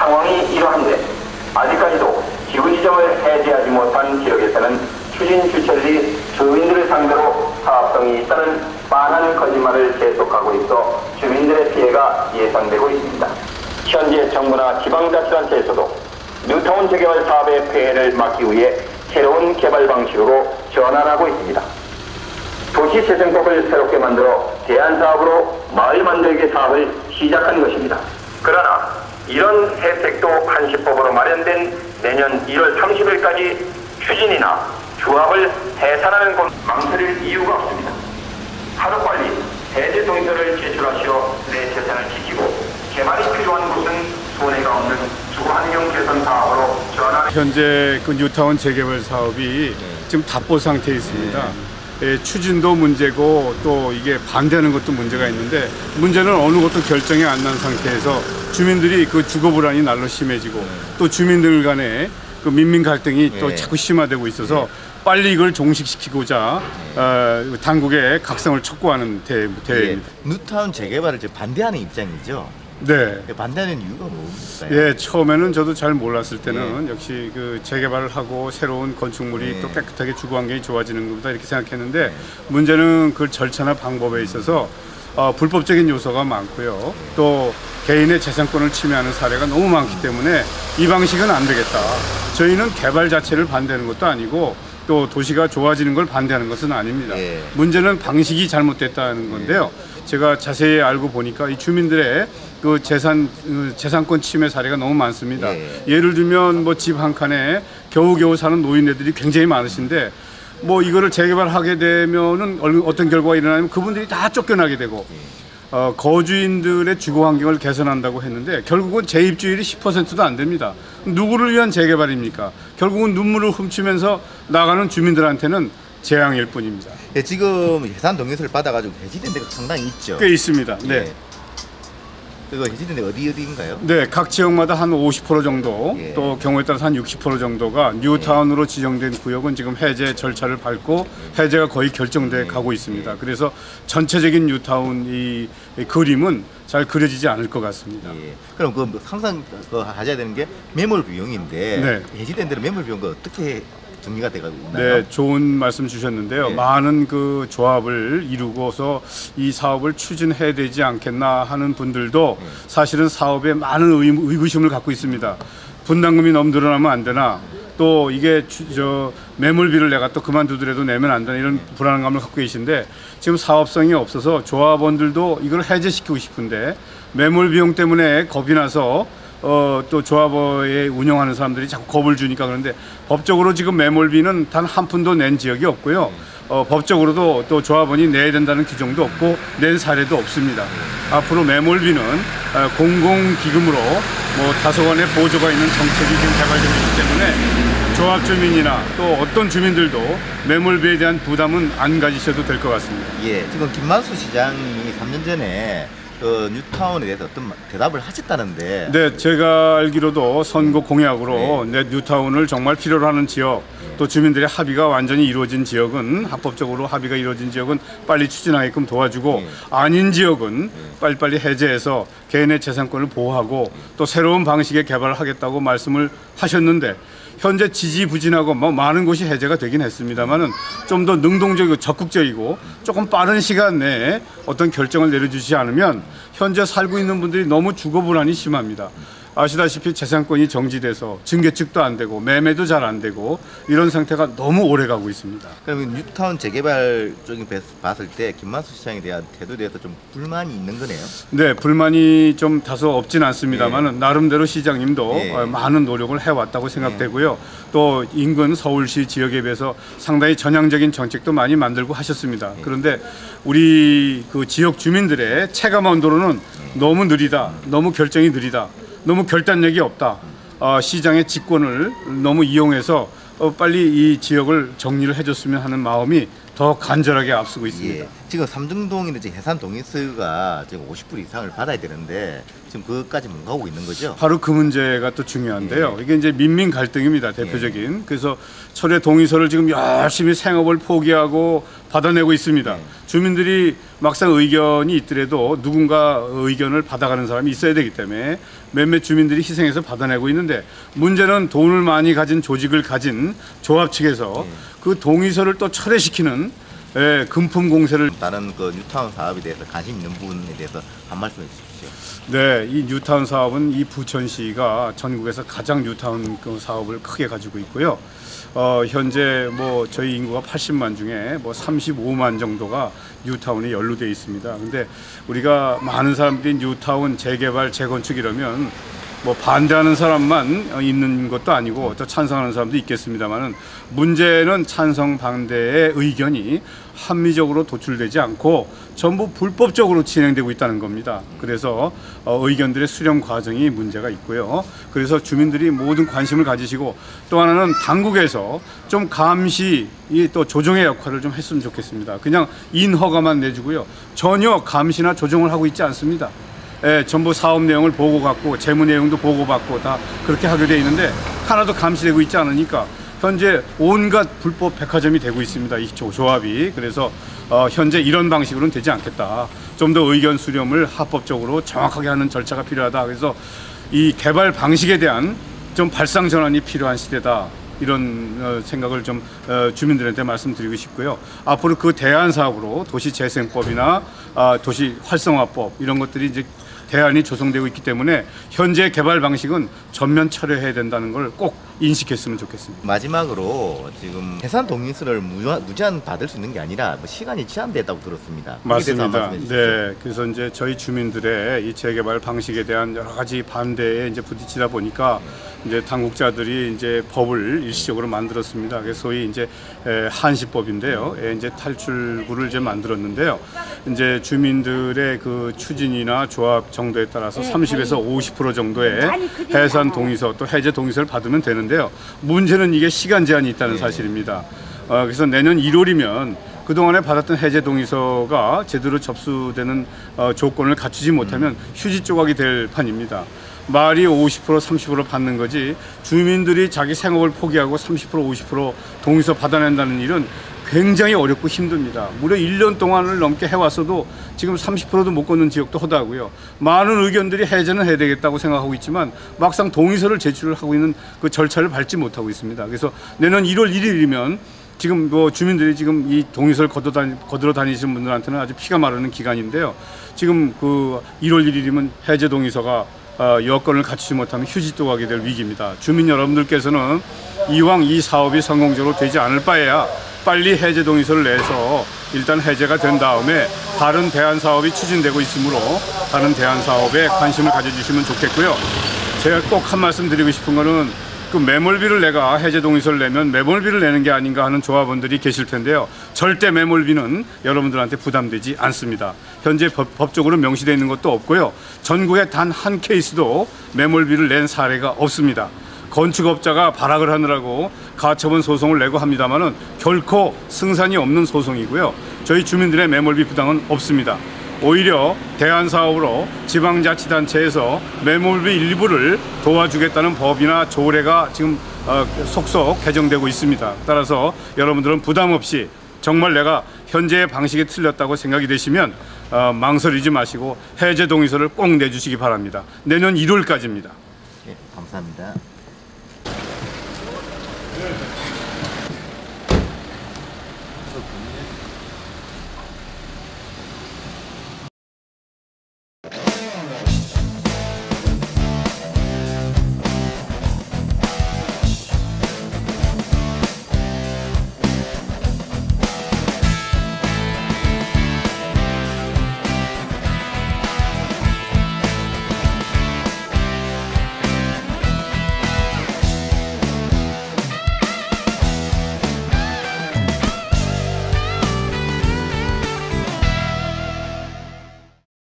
상황이 이러한데 아직까지도 기후지정을 해제하지 못한 지역에서는 추진 주체들이 주민들을 상대로 사업성이 있다는 빤한 거짓말을 계속하고 있어 주민들의 피해가 예상되고 있습니다. 현재 정부나 지방자치단체에서도 뉴타운 재개발 사업의 폐해를 막기 위해 새로운 개발 방식으로 전환하고 있습니다. 도시재생법을 새롭게 만들어 대안사업으로 마을 만들기 사업을 시작한 것입니다. 그러나 이런 혜택도 한시법으로 마련된 내년 1월 30일까지 추진이나 조합을 해산하는 것 망설일 이유가 없습니다. 하루빨리 해제 동의서를 제출하시어 내 재산을 지키고 개발이 필요한 곳은 손해가 없는 주거환경 개선 사업으로 전환. 현재 그 뉴타운 재개발 사업이 지금 답보 상태에 있습니다. 추진도 문제고 또 이게 반대하는 것도 문제가 있는데 문제는 어느 것도 결정이 안 난 상태에서 주민들이 그 주거 불안이 날로 심해지고 또 주민들 간에 그 민민 갈등이 또 자꾸 심화되고 있어서 빨리 이걸 종식시키고자 당국의 각성을 촉구하는 대회입니다. 뉴타운 재개발을 반대하는 입장이죠. 네. 반대하는 이유가 뭡니까? 예, 처음에는 저도 잘 몰랐을 때는 역시 그 재개발을 하고 새로운 건축물이 또 깨끗하게 주거 환경이 좋아지는 것보다 이렇게 생각했는데 문제는 그 절차나 방법에 있어서 불법적인 요소가 많고요. 또 개인의 재산권을 침해하는 사례가 너무 많기 때문에 이 방식은 안 되겠다. 저희는 개발 자체를 반대하는 것도 아니고 또 도시가 좋아지는 걸 반대하는 것은 아닙니다. 문제는 방식이 잘못됐다는 건데요. 제가 자세히 알고 보니까 이 주민들의 그 재산권 침해 사례가 너무 많습니다. 예를 들면 뭐 집 한 칸에 겨우겨우 사는 노인네들이 굉장히 많으신데 뭐 이거를 재개발하게 되면은 어떤 결과가 일어나면 그분들이 다 쫓겨나게 되고 거주인들의 주거 환경을 개선한다고 했는데 결국은 재입주율이 10%도 안 됩니다. 누구를 위한 재개발입니까? 결국은 눈물을 훔치면서 나가는 주민들한테는 재앙일 뿐입니다. 네, 지금 해산 동의서를 받아가지고 해지된 데가 상당히 있죠. 꽤 있습니다. 네. 그거 해지된 데가 어디인가요? 네, 각 지역마다 한 50% 정도, 또 경우에 따라서 한 60% 정도가 뉴타운으로 지정된 구역은 지금 해제 절차를 밟고 해제가 거의 결정돼 가고 있습니다. 그래서 전체적인 뉴타운 이 그림은 잘 그려지지 않을 것 같습니다. 그럼 그 항상 하셔야 되는 게 매몰 비용인데 해지된 데는 매몰 비용가 어떻게 정리가 돼가고 있나요? 네, 좋은 말씀 주셨는데요. 많은 그 조합을 이루고서 이 사업을 추진해야 되지 않겠나 하는 분들도 사실은 사업에 많은 의구심을 갖고 있습니다. 분담금이 너무 늘어나면 안 되나? 또 이게 매물비를 내가 또 그만두더라도 내면 안 되나 이런 불안감을 갖고 계신데 지금 사업성이 없어서 조합원들도 이걸 해제시키고 싶은데 매물 비용 때문에 겁이 나서 또 조합원에 운영하는 사람들이 자꾸 겁을 주니까 그런데 법적으로 지금 매몰비는 단 한 푼도 낸 지역이 없고요. 법적으로도 또 조합원이 내야 된다는 규정도 없고 낸 사례도 없습니다. 앞으로 매몰비는 공공기금으로 뭐 다소간의 보조가 있는 정책이 지금 개발되고 있기 때문에 조합 주민이나 또 어떤 주민들도 매몰비에 대한 부담은 안 가지셔도 될 것 같습니다. 예, 지금 김만수 시장이 3년 전에 그 뉴타운에 대해서 어떤 대답을 하셨다는데. 네, 제가 알기로도 선거 공약으로 뉴타운을 정말 필요로 하는 지역 또 주민들의 합의가 완전히 이루어진 지역은 합법적으로 합의가 이루어진 지역은 빨리 추진하게끔 도와주고 아닌 지역은 빨리빨리 해제해서 개인의 재산권을 보호하고 또 새로운 방식의 개발을 하겠다고 말씀을 하셨는데 현재 지지부진하고 뭐 많은 곳이 해제가 되긴 했습니다만은 좀 더 능동적이고 적극적이고 조금 빠른 시간 내에 어떤 결정을 내려주지 않으면 현재 살고 있는 분들이 너무 주거 불안이 심합니다. 아시다시피 재산권이 정지돼서 증개축도 안 되고 매매도 잘 안 되고 이런 상태가 너무 오래 가고 있습니다. 그러면 뉴타운 재개발 쪽에 봤을 때 김만수 시장에 대한 태도에 대해서 좀 불만이 있는 거네요? 네, 불만이 좀 다소 없진 않습니다만 나름대로 시장님도 많은 노력을 해왔다고 생각되고요. 또 인근 서울시 지역에 비해서 상당히 전향적인 정책도 많이 만들고 하셨습니다. 그런데 우리 그 지역 주민들의 체감 온도로는 너무 느리다, 너무 결정이 느리다, 너무 결단력이 없다. 시장의 직권을 너무 이용해서 빨리 이 지역을 정리를 해줬으면 하는 마음이 더 간절하게 앞서고 있습니다. 지금 삼중동이나 해산 동의서가 지금 50불 이상을 받아야 되는데 지금 그것까지 못 가고 있는 거죠? 바로 그 문제가 또 중요한데요. 이게 이제 민민 갈등입니다. 대표적인. 그래서 철회 동의서를 지금 열심히 생업을 포기하고 받아내고 있습니다. 주민들이 막상 의견이 있더라도 누군가 의견을 받아가는 사람이 있어야 되기 때문에 몇몇 주민들이 희생해서 받아내고 있는데, 문제는 돈을 많이 가진 조직을 가진 조합 측에서 그 동의서를 또 철회시키는 금품 공세를. 다른 그 뉴타운 사업에 대해서 관심 있는 부분에 대해서 한 말씀 해주십시오. 네, 이 뉴타운 사업은 이 부천시가 전국에서 가장 뉴타운 그 사업을 크게 가지고 있고요. 현재 뭐 저희 인구가 80만 중에 뭐 35만 정도가 뉴타운에 연루되어 있습니다. 근데 우리가 많은 사람들이 뉴타운 재개발, 재건축 이러면 뭐 반대하는 사람만 있는 것도 아니고 또 찬성하는 사람도 있겠습니다만은, 문제는 찬성 반대의 의견이 합리적으로 도출되지 않고 전부 불법적으로 진행되고 있다는 겁니다. 그래서 의견들의 수렴 과정이 문제가 있고요. 그래서 주민들이 모든 관심을 가지시고, 또 하나는 당국에서 좀 감시 또 조정의 역할을 좀 했으면 좋겠습니다. 그냥 인허가만 내주고요, 전혀 감시나 조정을 하고 있지 않습니다. 전부 사업 내용을 보고받고 재무 내용도 보고받고 다 그렇게 하게 돼 있는데 하나도 감시되고 있지 않으니까 현재 온갖 불법 백화점이 되고 있습니다, 이 조합이. 그래서 현재 이런 방식으로는 되지 않겠다. 좀 더 의견 수렴을 합법적으로 정확하게 하는 절차가 필요하다. 그래서 이 개발 방식에 대한 좀 발상 전환이 필요한 시대다, 이런 생각을 좀 주민들한테 말씀드리고 싶고요. 앞으로 그 대안 사업으로 도시재생법이나 도시 활성화법 이런 것들이 이제 대안이 조성되고 있기 때문에 현재 개발 방식은 전면 철회해야 된다는 걸 꼭 인식했으면 좋겠습니다. 마지막으로 지금 해산 동의서를 무제한 받을 수 있는 게 아니라 뭐 시간이 제한됐다고 들었습니다. 맞습니다. 네, 그래서 이제 저희 주민들의 이 재개발 방식에 대한 여러 가지 반대에 이제 부딪히다 보니까 이제 당국자들이 이제 법을 일시적으로 만들었습니다. 그래서 소위 이제 한시법인데요. 이제 탈출구를 이제 만들었는데요. 이제 주민들의 그 추진이나 조합 정도에 따라서 30에서 50% 정도의 해산 동의서 또 해제 동의서를 받으면 되는데요. 문제는 이게 시간 제한이 있다는 사실입니다. 그래서 내년 1월이면 그동안에 받았던 해제 동의서가 제대로 접수되는 조건을 갖추지 못하면 휴지 조각이 될 판입니다. 말이 50% 30% 받는 거지, 주민들이 자기 생업을 포기하고 30% 50% 동의서 받아낸다는 일은 굉장히 어렵고 힘듭니다. 무려 1년 동안을 넘게 해왔어도 지금 30%도 못 걷는 지역도 허다고요. 많은 의견들이 해제는 해야 되겠다고 생각하고 있지만 막상 동의서를 제출을 하고 있는 그 절차를 밟지 못하고 있습니다. 그래서 내년 1월 1일이면 지금 뭐 주민들이 지금 이 동의서를 거들어 다니시는 분들한테는 아주 피가 마르는 기간인데요. 지금 그 1월 1일이면 해제 동의서가 여건을 갖추지 못하면 휴지 조각이 될 위기입니다. 주민 여러분들께서는 이왕 이 사업이 성공적으로 되지 않을 바에야 빨리 해제 동의서를 내서 일단 해제가 된 다음에 다른 대안 사업이 추진되고 있으므로 다른 대안 사업에 관심을 가져주시면 좋겠고요. 제가 꼭 한 말씀 드리고 싶은 거는, 그 매몰비를 내가 해제 동의서를 내면 매몰비를 내는 게 아닌가 하는 조합원들이 계실 텐데요. 절대 매몰비는 여러분들한테 부담되지 않습니다. 현재 법적으로 명시되어 있는 것도 없고요. 전국에 단 한 케이스도 매몰비를 낸 사례가 없습니다. 건축업자가 발악을 하느라고 가처분 소송을 내고 합니다만은 결코 승산이 없는 소송이고요. 저희 주민들의 매몰비 부담은 없습니다. 오히려 대안 사업으로 지방자치단체에서 매몰비 일부를 도와주겠다는 법이나 조례가 지금 속속 개정되고 있습니다. 따라서 여러분들은 부담 없이 정말 내가 현재의 방식이 틀렸다고 생각이 되시면 망설이지 마시고 해제 동의서를 꼭 내주시기 바랍니다. 내년 1월까지입니다. 네, 감사합니다.